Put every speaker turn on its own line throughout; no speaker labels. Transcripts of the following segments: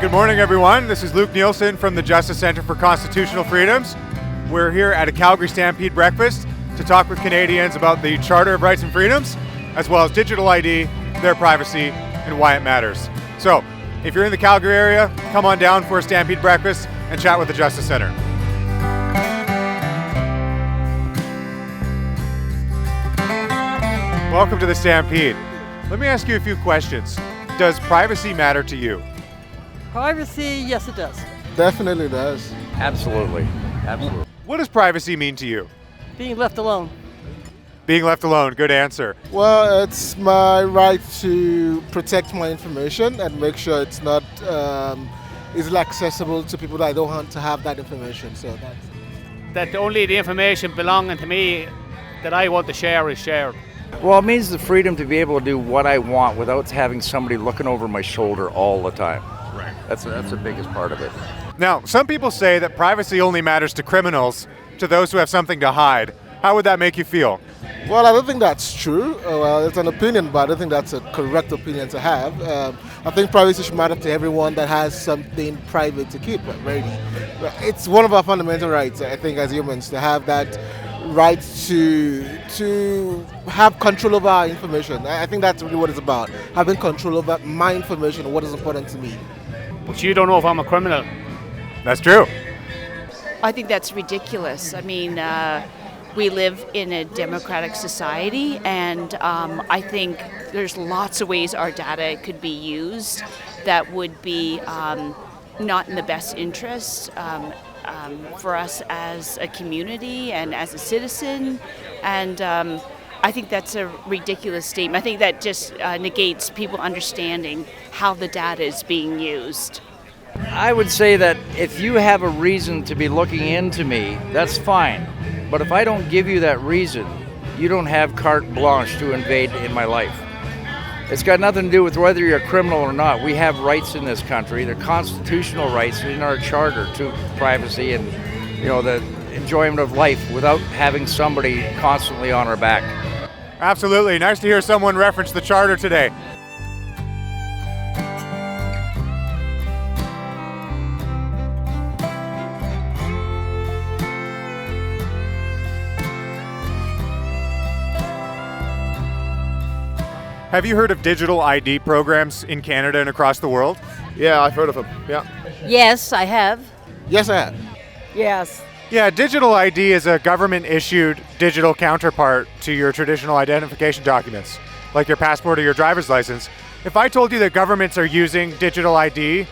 Good morning, everyone. This is Luke Neilson from the Justice Center for Constitutional Freedoms. We're here at a Calgary Stampede breakfast to talk with Canadians about the Charter of Rights and Freedoms, as well as digital ID, their privacy, and why it matters. So, if you're in the Calgary area, come on down for a Stampede breakfast and chat with the Justice Center. Welcome to the Stampede. Let me ask you a few questions. Does privacy matter to you?
Privacy, yes it does.
Definitely does.
Absolutely.
What does privacy mean to you?
Being left alone.
Being left alone, good answer.
Well, it's my right to protect my information and make sure it's not easily accessible to people that I don't want to have that information. So that's
that only the information belonging to me that I want to share is shared.
Well, it means the freedom to be able to do what I want without having somebody looking over my shoulder all the time.
Right.
That's the biggest part of it.
Now, some people say that privacy only matters to criminals, to those who have something to hide. How would that make you feel?
Well, I don't think that's true. Well, it's an opinion, but I don't think that's a correct opinion to have. I think privacy should matter to everyone that has something private to keep. Really, it's one of our fundamental rights, I think, as humans, to have that right to have control over our information. I think that's really what it's about, having control over my information and what is important to me.
But you don't know if I'm a criminal.
That's true.
I think that's ridiculous. I mean, we live in a democratic society, and I think there's lots of ways our data could be used that would be not in the best interest for us as a community and as a citizen. And I think that's a ridiculous statement. I think that just negates people understanding how the data is being used.
I would say that if you have a reason to be looking into me, that's fine. But if I don't give you that reason, you don't have carte blanche to invade in my life. It's got nothing to do with whether you're a criminal or not. We have rights in this country. They're constitutional rights in our charter to privacy and, the enjoyment of life without having somebody constantly on our back.
Absolutely. Nice to hear someone reference the Charter today. Have you heard of digital ID programs in Canada and across the world?
Yeah, I've heard of them. Yeah.
Yes, I have.
Yes, I have.
Yes.
Yeah, digital ID is a government-issued digital counterpart to your traditional identification documents, like your passport or your driver's license. If I told you that governments are using digital ID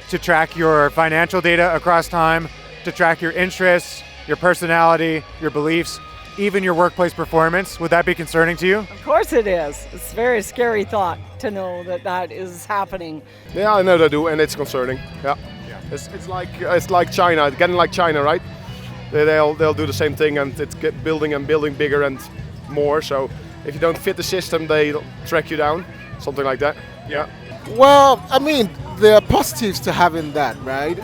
to track your financial data across time, to track your interests, your personality, your beliefs, even your workplace performance, would that be concerning to you?
Of course it is. It's a very scary thought to know that that is happening.
Yeah, I know they do, and it's concerning. Yeah. It's like China, it's getting like China, right? They'll do the same thing, and it's building and building bigger and more. So if you don't fit the system, they track you down, something like that. Yeah.
Well, I mean, there are positives to having that, right?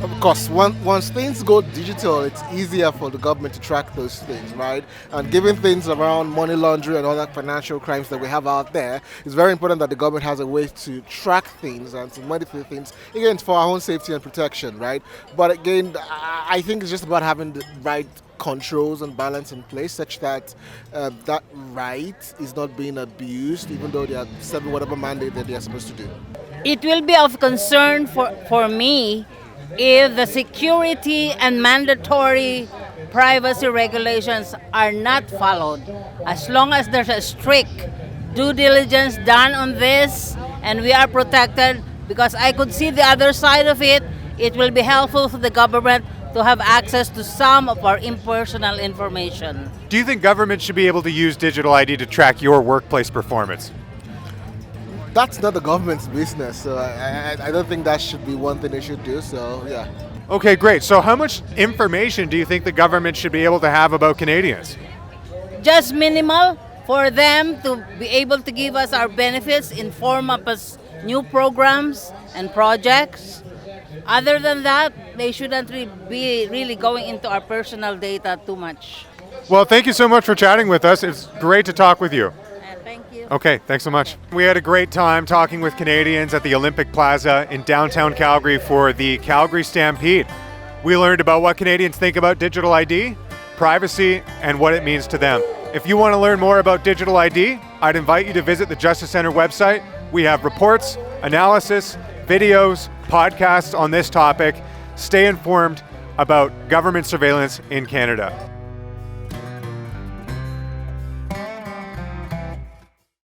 Of course, once things go digital, it's easier for the government to track those things, right? And given things around money laundering and other financial crimes that we have out there, it's very important that the government has a way to track things and to monitor things, again, for our own safety and protection, right? But again, I think it's just about having the right controls and balance in place such that that right is not being abused, even though they are serving whatever mandate that they are supposed to do.
It will be of concern for me if the security and mandatory privacy regulations are not followed. As long as there's a strict due diligence done on this and we are protected, because I could see the other side of it, it will be helpful for the government to have access to some of our impersonal information.
Do you think government should be able to use digital ID to track your workplace performance?
That's not the government's business, so I don't think that should be one thing they should do, so yeah.
Okay, great. So how much information do you think the government should be able to have about Canadians?
Just minimal for them to be able to give us our benefits in form of us new programs and projects. Other than that, they shouldn't be really going into our personal data too much.
Well, thank you so much for chatting with us. It's great to talk with you.
Thank you.
Okay, thanks so much. We had a great time talking with Canadians at the Olympic Plaza in downtown Calgary for the Calgary Stampede. We learned about what Canadians think about digital ID, privacy, and what it means to them. If you want to learn more about digital ID, I'd invite you to visit the Justice Center website. We have reports, analysis, videos, podcasts on this topic. Stay informed about government surveillance in Canada.